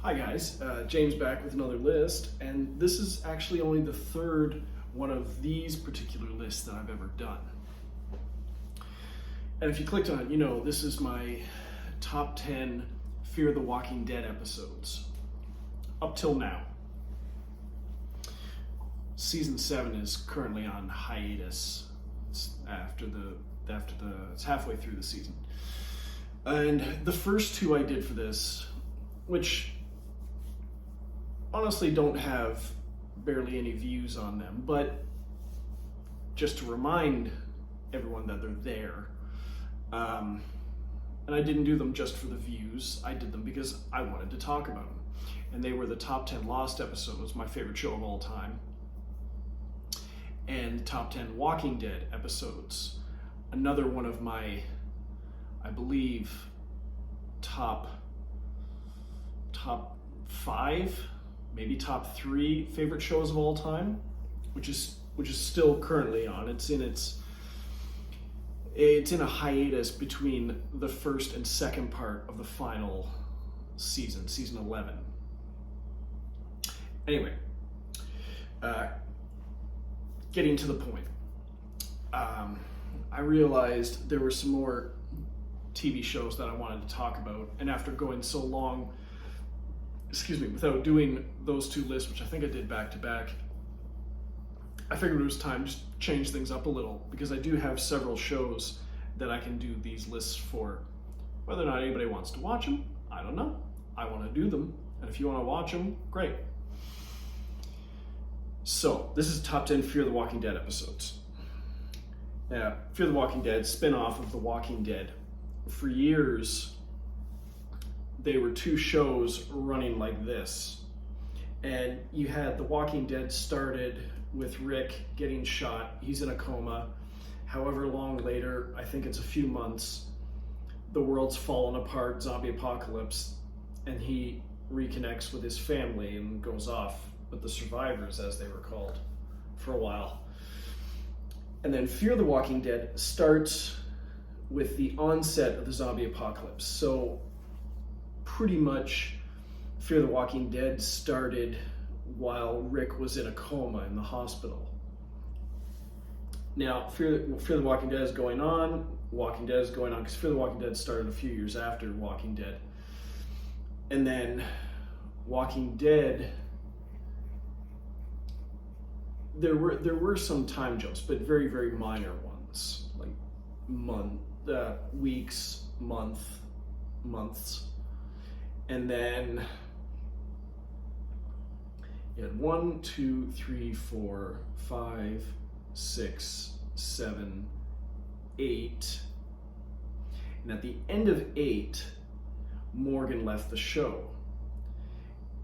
Hi guys, James back with another list, and this is actually only the third one of these particular lists that I've ever done. And if you clicked on it, you know this is my top 10 Fear the Walking Dead episodes up till now. Season 7 is currently on hiatus. It's halfway through the season. And the first two I did for this, which honestly don't have barely any views on them, but just to remind everyone that they're there. And I didn't do them just for the views, I did them because I wanted to talk about them. And they were the top 10 Lost episodes, my favorite show of all time, and top 10 Walking Dead episodes, another one of my, I believe, top 5, maybe top 3 favorite shows of all time, which is still currently on. It's in a hiatus between the first and second part of the final season 11. Anyway, getting to the point, I realized there were some more TV shows that I wanted to talk about, and after going so long, without doing those two lists, which I think I did back to back, I figured it was time to just change things up a little, because I do have several shows that I can do these lists for. Whether or not anybody wants to watch them, I don't know. I want to do them, and if you want to watch them, great. So, this is top 10 Fear the Walking Dead episodes. Fear the Walking Dead, spin-off of The Walking Dead. For years, they were two shows running like this. And you had The Walking Dead started with Rick getting shot. He's in a coma. However long later, I think it's a few months, the world's fallen apart, zombie apocalypse, and he reconnects with his family and goes off with the survivors, as they were called, for a while. And then Fear the Walking Dead starts with the onset of the zombie apocalypse. So pretty much Fear the Walking Dead started while Rick was in a coma in the hospital. Now, Fear the Walking Dead is going on because Fear the Walking Dead started a few years after Walking Dead. And then Walking Dead, there were some time jumps, but very, very minor ones, like weeks, months. And then you had 1, 2, 3, 4, 5, 6, 7, 8. And at the end of 8, Morgan left the show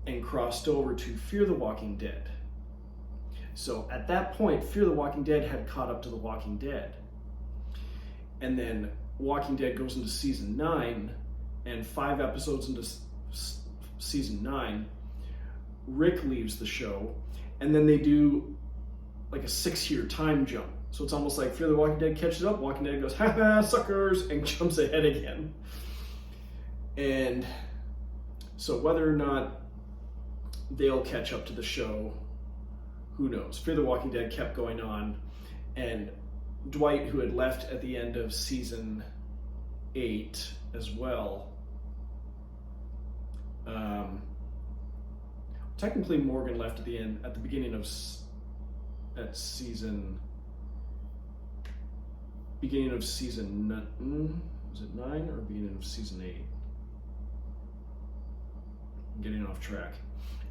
and crossed over to Fear the Walking Dead. So at that point, Fear the Walking Dead had caught up to The Walking Dead. And then Walking Dead goes into season 9, and 5 episodes into season 9, Rick leaves the show, and then they do like a 6-year time jump. So it's almost like Fear the Walking Dead catches up, Walking Dead goes, ha ha, suckers, and jumps ahead again. And so whether or not they'll catch up to the show, who knows? Fear the Walking Dead kept going on, and Dwight, who had left at the end of season 8 as well, technically Morgan left at the beginning of season 9, was it 9 or beginning of season 8? I'm getting off track.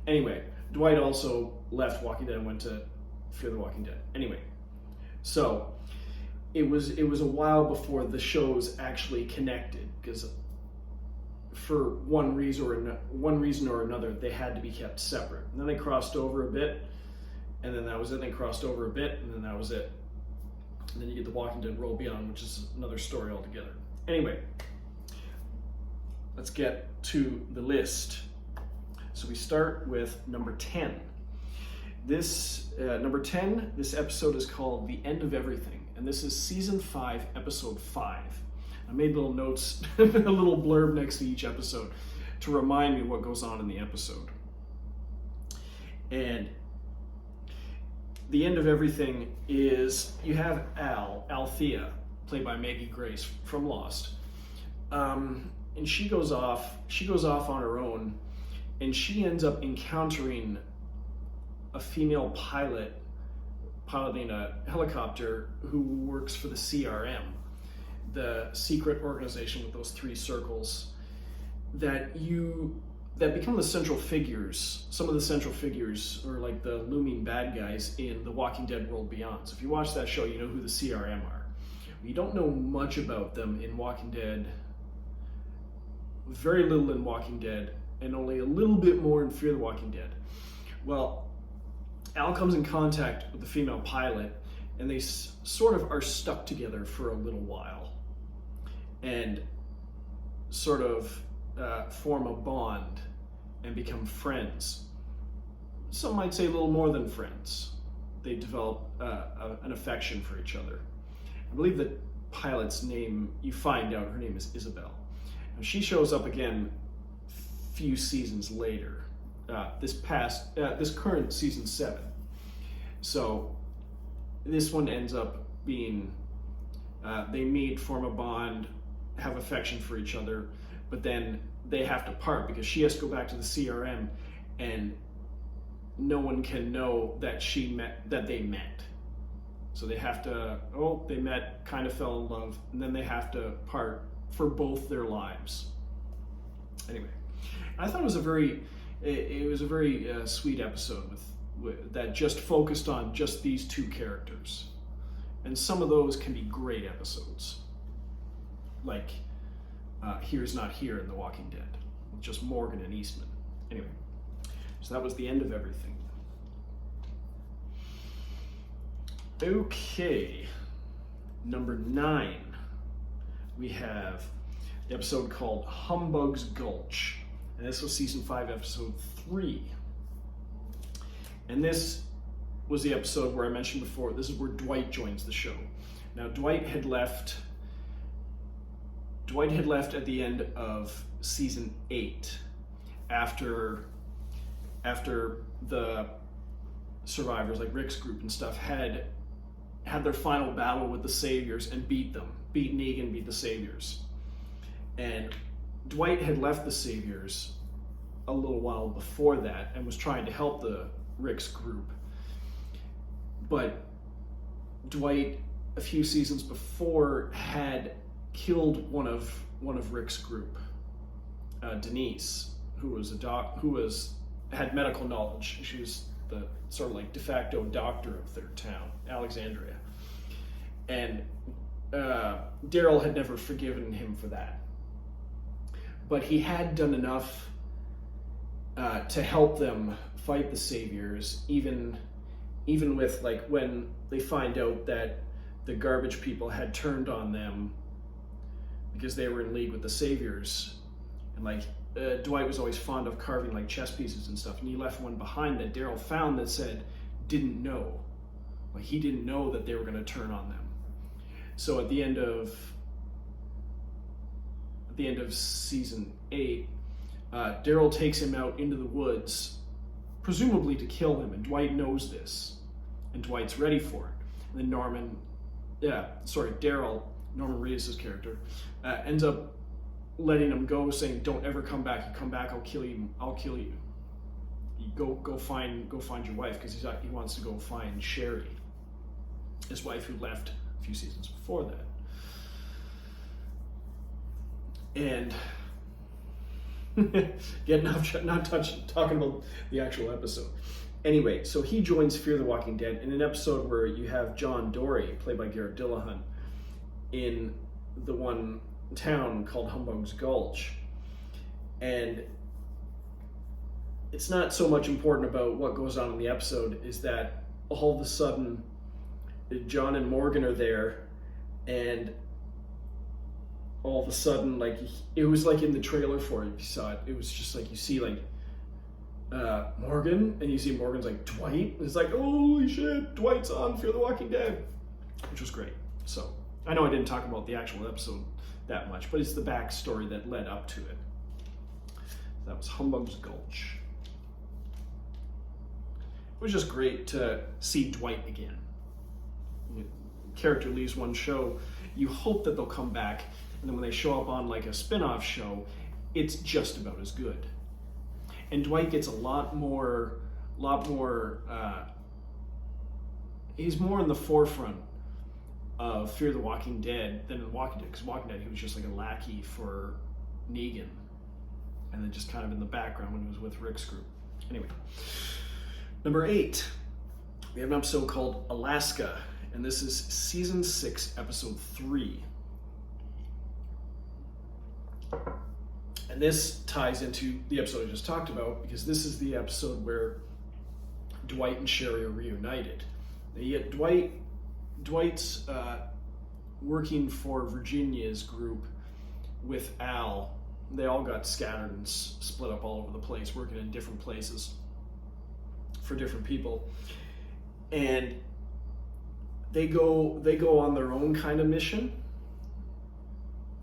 Anyway, Dwight also left Walking Dead and went to Fear the Walking Dead. Anyway, so it was a while before the shows actually connected, because for one reason or another, they had to be kept separate. And then they crossed over a bit, and then that was it. They crossed over a bit, and then that was it. And then you get The Walking Dead Roll Beyond, which is another story altogether. Anyway, let's get to the list. So we start with number 10. This number 10, this episode is called The End of Everything, and this is season 5, episode 5. I made little notes, a little blurb next to each episode. to remind me what goes on in the episode. And the end of everything is you have Althea, played by Maggie Grace from Lost, and she goes off on her own, and she ends up encountering a female pilot piloting a helicopter who works for the CRM, the secret organization with those 3 circles that become the central figures. Some of the central figures are like the looming bad guys in The Walking Dead World Beyond. So if you watch that show, you know who the CRM are. You don't know much about them in Walking Dead, very little in Walking Dead, and only a little bit more in Fear the Walking Dead. Well, Al comes in contact with the female pilot, and they sort of are stuck together for a little while, and sort of form a bond and become friends. Some might say a little more than friends. They develop an affection for each other. I believe the pilot's name, you find out her name is Isabel. And she shows up again a few seasons later, this current season 7. So this one ends up being, they meet, form a bond, have affection for each other, but then they have to part because she has to go back to the CRM, and no one can know that they met. So they have to, they met, kind of fell in love, and then they have to part for both their lives. Anyway, I thought it was a very sweet episode that just focused on just these 2 characters. And some of those can be great episodes. Like Here's Not Here in The Walking Dead, with just Morgan and Eastman. Anyway, so that was the end of everything. Okay, number 9, we have the episode called Humbugs Gulch. And this was season 5, episode 3. And this was the episode where I mentioned before, this is where Dwight joins the show. Now, Dwight had left at the end of season 8 after the survivors, like Rick's group and stuff, had their final battle with the Saviors and beat Negan, beat the Saviors. And Dwight had left the Saviors a little while before that and was trying to help the Rick's group. But Dwight, a few seasons before, had killed one of Rick's group, Denise, who had medical knowledge. She was the sort of like de facto doctor of their town, Alexandria. And Daryl had never forgiven him for that. But he had done enough to help them fight the Saviors, even with, like, when they find out that the garbage people had turned on them because they were in league with the Saviors. And like Dwight was always fond of carving like chess pieces and stuff, and he left one behind that Daryl found that said didn't know. Like, he didn't know that they were going to turn on them. So at the end of season 8, Daryl takes him out into the woods, presumably to kill him, and Dwight knows this, and Dwight's ready for it. And then Daryl, Norman Reedus' character, ends up letting him go, saying, "Don't ever come back. You come back, I'll kill you. I'll kill you. You go find your wife," because he wants to go find Sherry, his wife, who left a few seasons before that. And talking about the actual episode. Anyway, so he joins Fear the Walking Dead in an episode where you have John Dory, played by Garrett Dillahunt, in the one town called Humbugs Gulch. And it's not so much important about what goes on in the episode, is that all of a sudden John and Morgan are there, and all of a sudden, like, it was like in the trailer for it, if you saw it, it was just like, you see like Morgan, and you see Morgan's like, Dwight, and it's like, holy shit, Dwight's on Fear the Walking Dead, which was great. So I know I didn't talk about the actual episode that much, but it's the backstory that led up to it. That was Humbugs Gulch. It was just great to see Dwight again. Character leaves one show, you hope that they'll come back, and then when they show up on like a spin-off show, it's just about as good. And Dwight gets a lot more. He's more in the forefront of Fear the Walking Dead than in Walking Dead, because Walking Dead he was just like a lackey for Negan, and then just kind of in the background when he was with Rick's group. Anyway, number 8, we have an episode called Alaska. And this is season 6, episode 3. And this ties into the episode I just talked about, because this is the episode where Dwight and Sherry are reunited. Yet Dwight's working for Virginia's group with Al. They all got scattered and split up all over the place, working in different places for different people. And they go on their own kind of mission.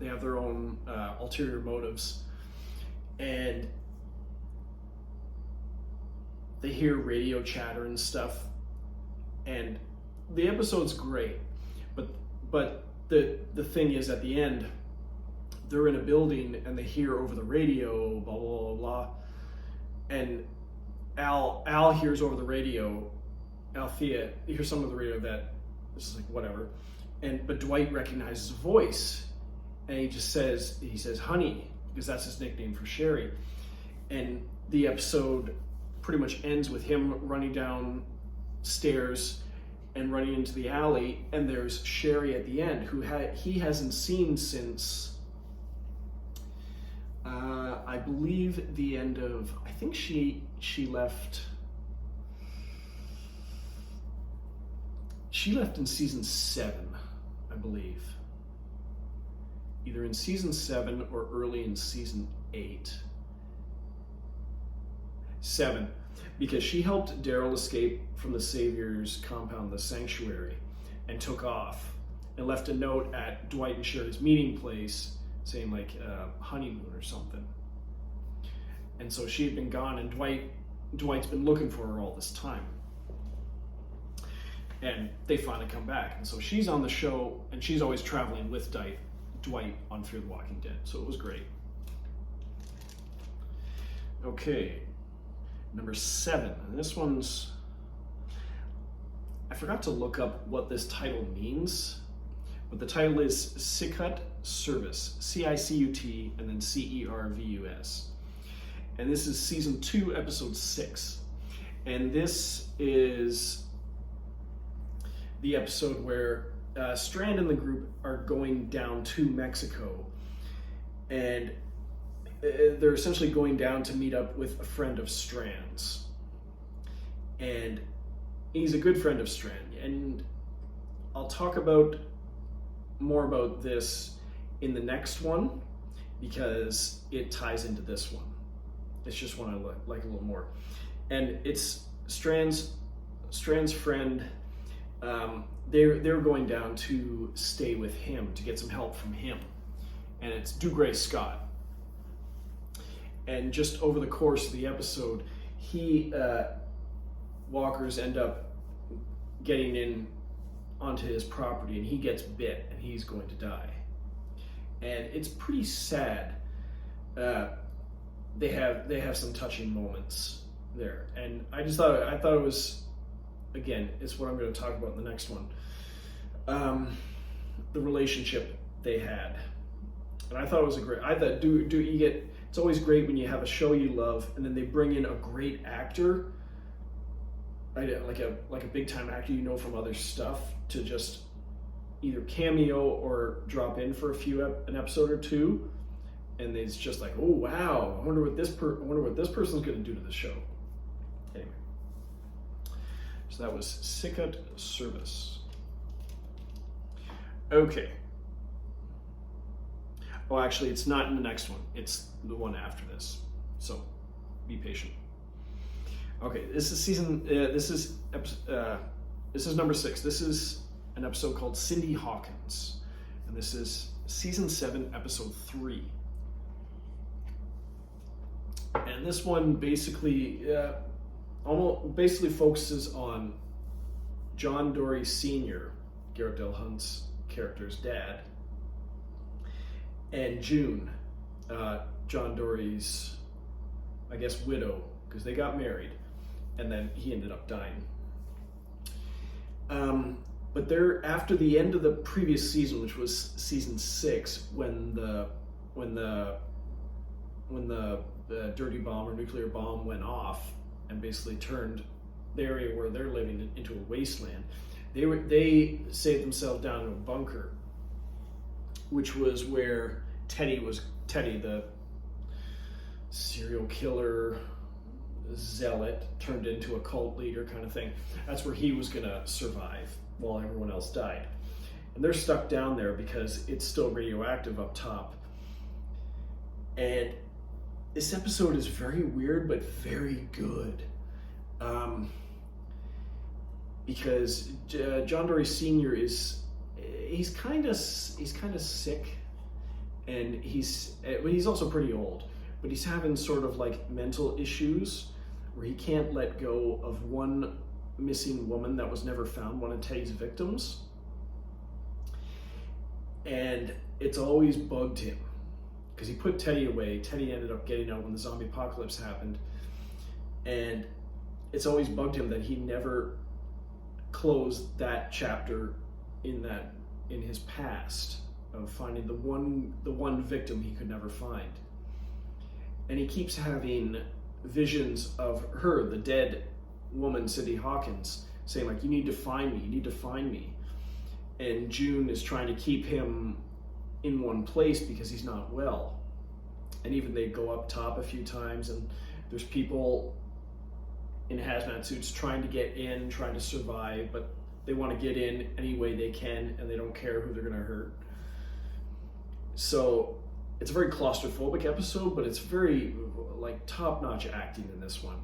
They have their own ulterior motives, and they hear radio chatter and stuff. And the episode's great, but the thing is, at the end, they're in a building and they hear over the radio, blah blah blah blah, and Al hears over the radio. Althea hears some of the radio that. This is like whatever, but Dwight recognizes a voice, and he says, honey, because that's his nickname for Sherry. And the episode pretty much ends with him running down stairs and running into the alley, and there's Sherry at the end, who he hasn't seen since I believe the end of, I think she left. She left in season 7, I believe. Either in season 7 or early in season 8. 7, because she helped Daryl escape from the Savior's compound, the Sanctuary, and took off and left a note at Dwight and Sherry's meeting place saying like honeymoon or something. And so she had been gone, and Dwight's been looking for her all this time. And they finally come back. And so she's on the show, and she's always traveling with Dwight on Fear the Walking Dead. So it was great. Okay, number 7. And this one's, I forgot to look up what this title means, but the title is Sicut Cervus, C-I-C-U-T, and then C-E-R-V-U-S. And this is season 2, episode 6. And this is the episode where Strand and the group are going down to Mexico, and they're essentially going down to meet up with a friend of Strand's, and he's a good friend of Strand, and I'll talk more about this in the next one because it ties into this one. It's just one I like a little more, and it's Strand's friend. They're going down to stay with him to get some help from him, and it's Dougray Scott. And just over the course of the episode, walkers end up getting in onto his property, and he gets bit, and he's going to die. And it's pretty sad. They have some touching moments there, and I thought it was. Again, it's what I'm going to talk about in the next one. The relationship they had, and I thought it was it's always great when you have a show you love and then they bring in a great actor, like a big time actor you know from other stuff, to just either cameo or drop in for an episode or two, and it's just like, oh wow, I wonder what this person's going to do to the show. Anyway. So that was Sicut Cervus. Okay. Oh, actually, it's not in the next one. It's the one after this. So, be patient. Okay, this is number 6. This is an episode called Cindy Hawkins, and this is season 7, episode 3. and this one basically basically focuses on John Dory Sr., Garrett Dillahunt's character's dad, and June, John Dory's, I guess, widow, because they got married, and then he ended up dying. But they're after the end of the previous season, which was season 6, when the dirty bomb or nuclear bomb went off and basically turned the area where they're living into a wasteland. They saved themselves down in a bunker, which was where Teddy, the serial killer zealot turned into a cult leader kind of thing. That's where he was gonna survive while everyone else died. And they're stuck down there because it's still radioactive up top. And this episode is very weird but very good. Because John Dory Sr. he's kind of sick, and he's also pretty old, but he's having sort of like mental issues where he can't let go of one missing woman that was never found, one of Teddy's victims, and it's always bugged him because he put Teddy away. Teddy ended up getting out when the zombie apocalypse happened, and it's always bugged him that he never closed that chapter in his past of finding the one victim he could never find. And he keeps having visions of her, the dead woman, Cindy Hawkins, saying like, you need to find me. And June is trying to keep him in one place because he's not well. And even they go up top a few times, and there's people in hazmat suits trying to get in, trying to survive, but they want to get in any way they can, and they don't care who they're going to hurt. So it's a very claustrophobic episode, but it's very like top-notch acting in this one,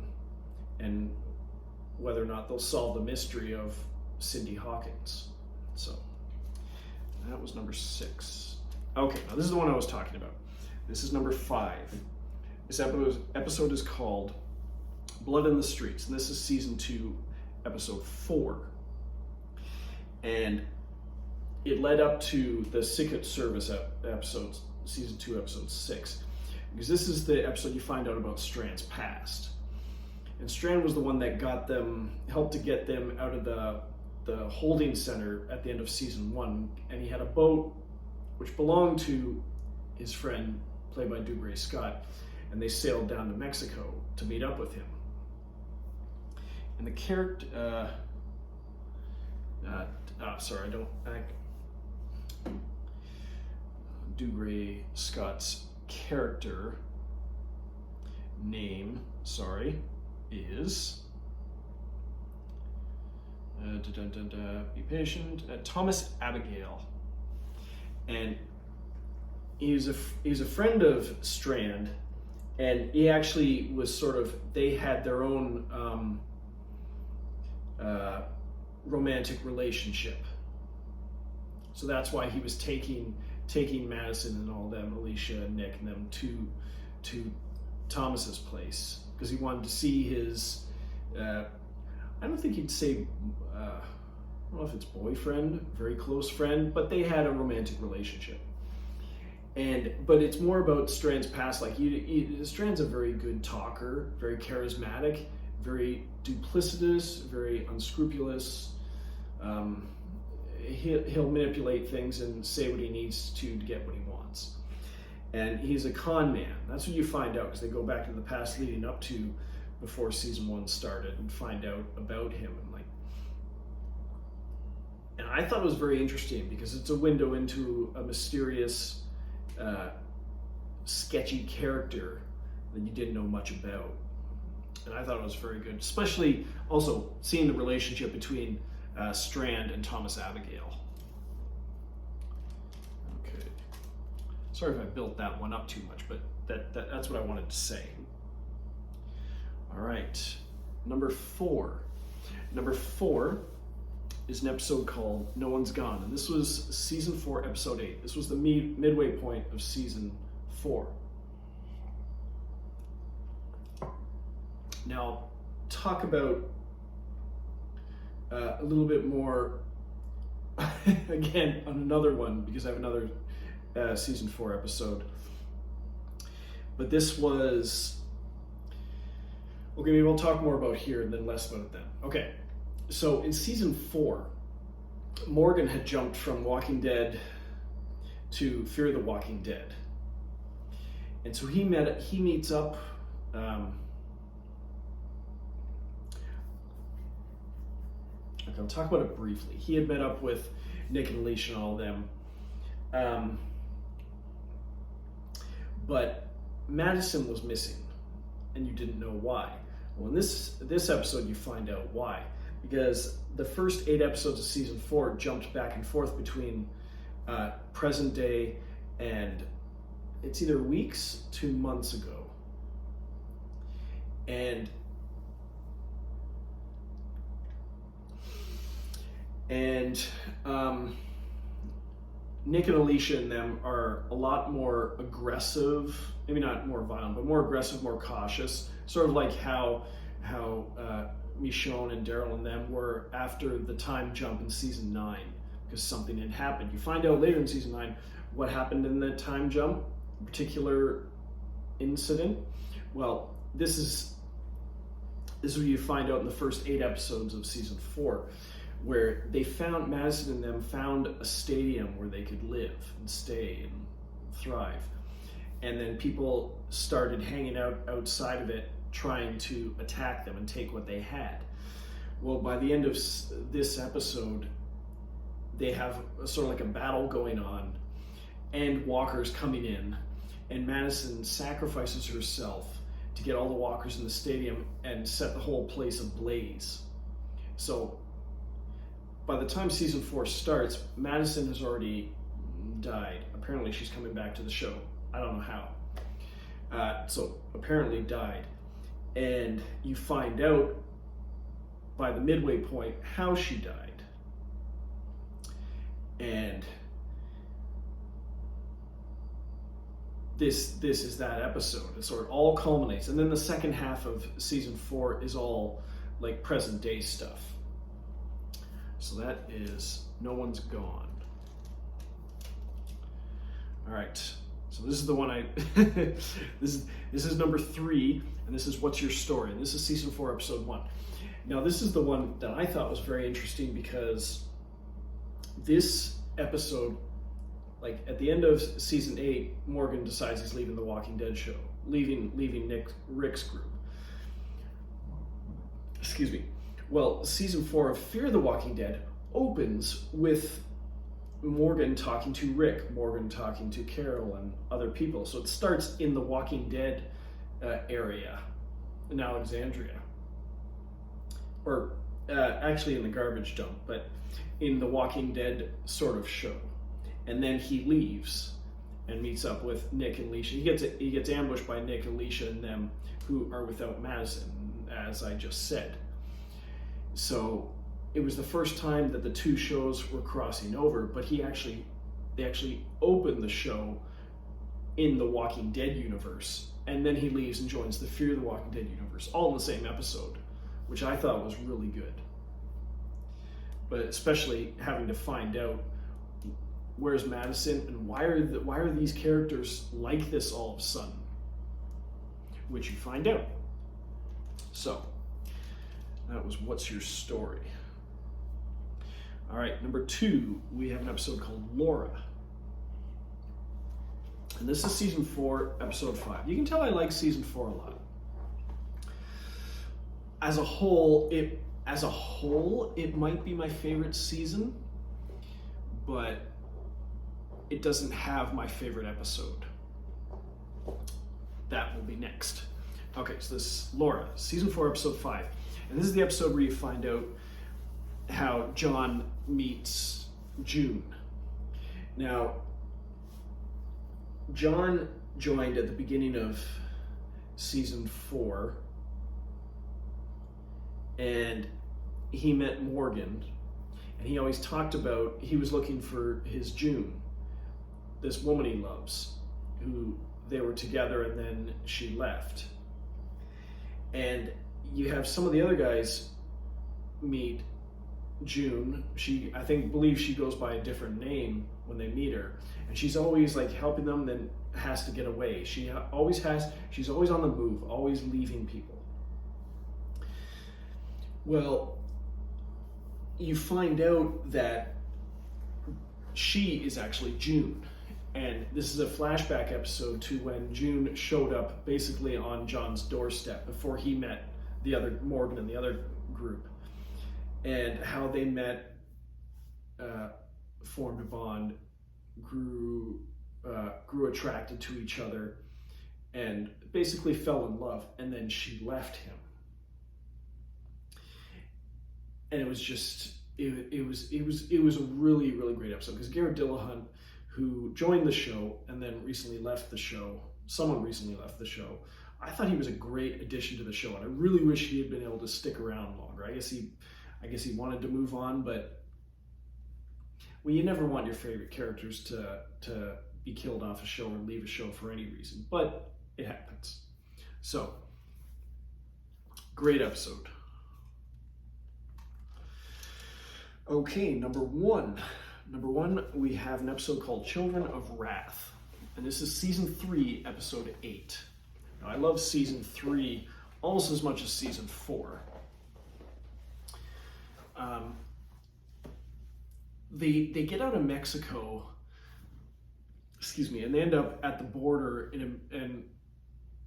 and whether or not they'll solve the mystery of Cindy Hawkins. So that was number 6. Okay, now this is the one I was talking about. This is number 5. This episode is called Blood in the Streets, and this is season 2, episode 4. And it led up to the Sicut Cervus episode, season 2, episode 6, because this is the episode you find out about Strand's past. And Strand was the one that helped to get them out of the holding center at the end of season 1, and he had a boat which belonged to his friend, played by Dougray Scott, and they sailed down to Mexico to meet up with him. And the character, Dougray Scott's character name, is be patient. Thomas Abigail, and he's a friend of Strand, and he actually was they had their own romantic relationship. So that's why he was taking Madison and all them, Alicia and Nick and them to Thomas's place, because he wanted to see his I don't think he'd say I don't know if it's boyfriend, very close friend, but they had a romantic relationship. But it's more about Strand's past. Like Strand's a very good talker, very charismatic, very duplicitous, very unscrupulous. He'll manipulate things and say what he needs to get what he wants. And he's a con man. That's what you find out, because they go back to the past leading up to before season 1 started and find out about him. And I thought it was very interesting because it's a window into a mysterious, sketchy character that you didn't know much about. And I thought it was very good, especially also seeing the relationship between Strand and Thomas Abigail. Okay. Sorry if I built that one up too much, but that's what I wanted to say. All right, number 4. Number 4 is an episode called No One's Gone, and this was season 4, episode 8. This was the midway point of season 4. Now, talk about a little bit more, again, on another one, because I have another season 4 episode. But this was, okay, maybe we'll talk more about here and then less about it then. Okay, so in season 4, Morgan had jumped from Walking Dead to Fear the Walking Dead. And so he meets up, okay, I'll talk about it briefly. He had met up with Nick and Alicia and all of them. But Madison was missing, and you didn't know why. Well, in this episode, you find out why. Because the first 8 episodes of season 4 jumped back and forth between present day and it's either weeks to months ago. And Nick and Alicia and them are a lot more aggressive, maybe not more violent, but more aggressive, more cautious, sort of like how Michonne and Daryl and them were after the time jump in season 9, because something had happened. You find out later in season 9 what happened in the time jump, a particular incident. Well, this is what you find out in the first 8 episodes of season 4, where Madison and them found a stadium where they could live and stay and thrive. And then people started hanging out outside of it, trying to attack them and take what they had. Well, by the end of this episode, they have sort of like a battle going on, and walkers coming in, and Madison sacrifices herself to get all the walkers in the stadium and set the whole place ablaze. So by the time season 4 starts, Madison has already died. Apparently she's coming back to the show. I don't know how. So apparently died. And you find out by the midway point how she died. And this is that episode. It sort of all culminates. And then the second half of season 4 is all like present day stuff. So that is No One's Gone. All right. So this is the one this is number 3, and this is What's Your Story? And this is season 4, episode 1. Now this is the one that I thought was very interesting, because this episode, like at the end of season 8, Morgan decides he's leaving the Walking Dead show, leaving Rick's group. Excuse me. Well, season 4 of Fear the Walking Dead opens with Morgan talking to Rick, Morgan talking to Carol and other people. So it starts in the Walking Dead area in Alexandria. Or actually in the garbage dump, but in the Walking Dead sort of show. And then he leaves and meets up with Nick and Alicia. He gets ambushed by Nick, Alicia, and them, who are without Madison, as I just said. So it was the first time that the 2 shows were crossing over, but they actually opened the show in the Walking Dead universe, and then he leaves and joins the Fear the Walking Dead universe, all in the same episode, which I thought was really good. But especially having to find out where's Madison and why are these characters like this all of a sudden, which you find out. So that was What's Your Story? All right, number 2, we have an episode called Laura. And this is season 4, episode 5. You can tell I like season 4 a lot. As a whole, it might be my favorite season, but it doesn't have my favorite episode. That will be next. Okay, so this is Laura, season 4, episode 5. And this is the episode where you find out how John meets June. Now, John joined at the beginning of season 4, and he met Morgan, and he always talked about he was looking for his June, this woman he loves, who they were together and then she left. And you have some of the other guys meet June. Believe she goes by a different name when they meet her, and she's always like helping them, then has to get away. She's always on the move, always leaving people. Well, you find out that she is actually June, and this is a flashback episode to when June showed up basically on John's doorstep before he met the other Morgan and the other group, and how they met, formed a bond, grew attracted to each other, and basically fell in love, and then she left him. And it was just, it was a really, really great episode, because Garrett Dillahunt, who joined the show and then recently left the show, someone recently left the show, I thought he was a great addition to the show, and I really wish he had been able to stick around longer. I guess he wanted to move on, but well, you never want your favorite characters to be killed off a show or leave a show for any reason, but it happens. So, great episode. Okay, number one, we have an episode called Children of Wrath, and this is season 3, episode 8. Now, I love season 3 almost as much as season 4. They get out of Mexico, and they end up at the border and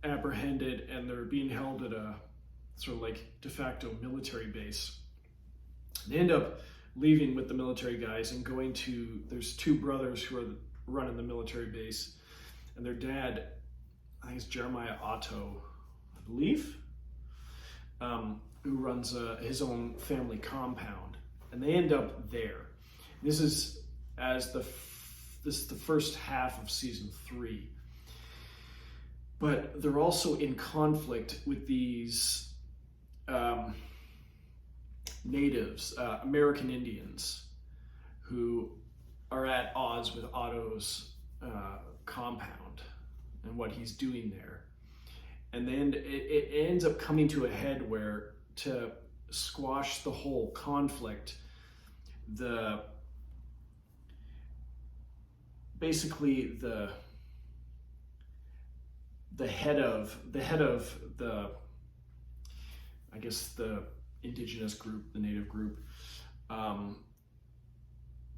apprehended, and they're being held at a sort of like de facto military base. They end up leaving with the military guys and going to, there's 2 brothers who are running the military base, and their dad, I think it's Jeremiah Otto, I believe, who runs his own family compound, and they end up there. This is the first half of season 3, but they're also in conflict with these natives, American Indians, who are at odds with Otto's compound and what he's doing there. And then it ends up coming to a head where, to squash the whole conflict, basically the head of the, I guess, the indigenous group, the native group,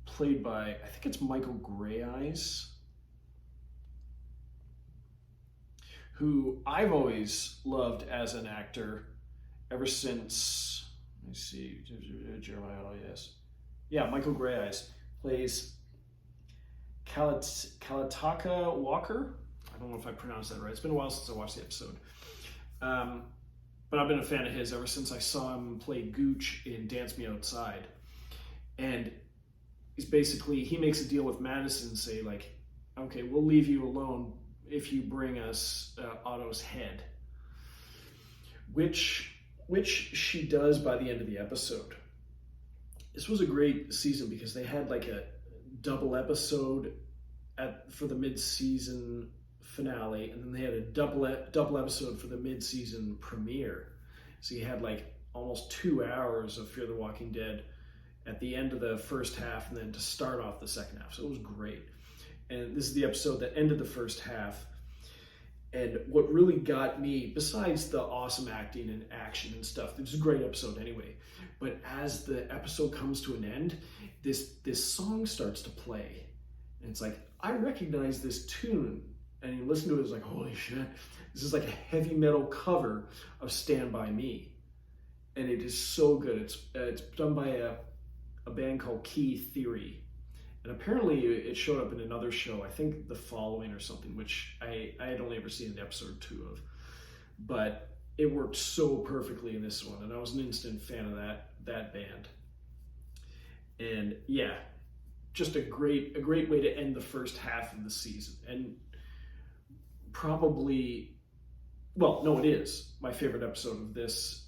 played by, I think it's Michael Grey Eyes, who I've always loved as an actor ever since, let me see, Jeremiah, yes. Yeah, Michael Grey Eyes plays Kalataka Walker. I don't know if I pronounced that right. It's been a while since I watched the episode. But I've been a fan of his ever since I saw him play Gooch in Dance Me Outside. And he makes a deal with Madison, say like, okay, we'll leave you alone if you bring us Otto's head. Which she does by the end of the episode. This was a great season because they had like a double episode for the mid-season finale, and then they had a double episode for the mid-season premiere. So you had like almost 2 hours of Fear the Walking Dead at the end of the first half, and then to start off the second half. So it was great. And this is the episode that ended the first half. And what really got me, besides the awesome acting and action and stuff, it was a great episode anyway, but as the episode comes to an end, this song starts to play. And it's like, I recognize this tune. And you listen to it, it's like, holy shit, this is like a heavy metal cover of Stand By Me. And it is so good. It's done by a band called Key Theory. And apparently it showed up in another show, I think The Following or something, which I had only ever seen an episode 2 of. But it worked so perfectly in this one, and I was an instant fan of that band. And yeah, just a great way to end the first half of the season. And probably, well, no, it is my favorite episode of this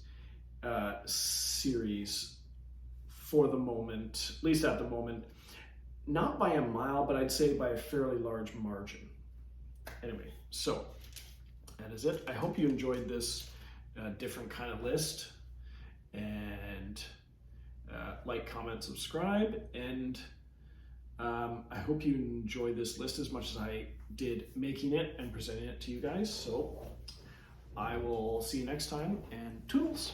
series for the moment, at least at the moment. Not by a mile, but I'd say by a fairly large margin. Anyway, so that is it. I hope you enjoyed this a different kind of list. And like, comment, subscribe, and I hope you enjoy this list as much as I did making it and presenting it to you guys. So I will see you next time, and toodles.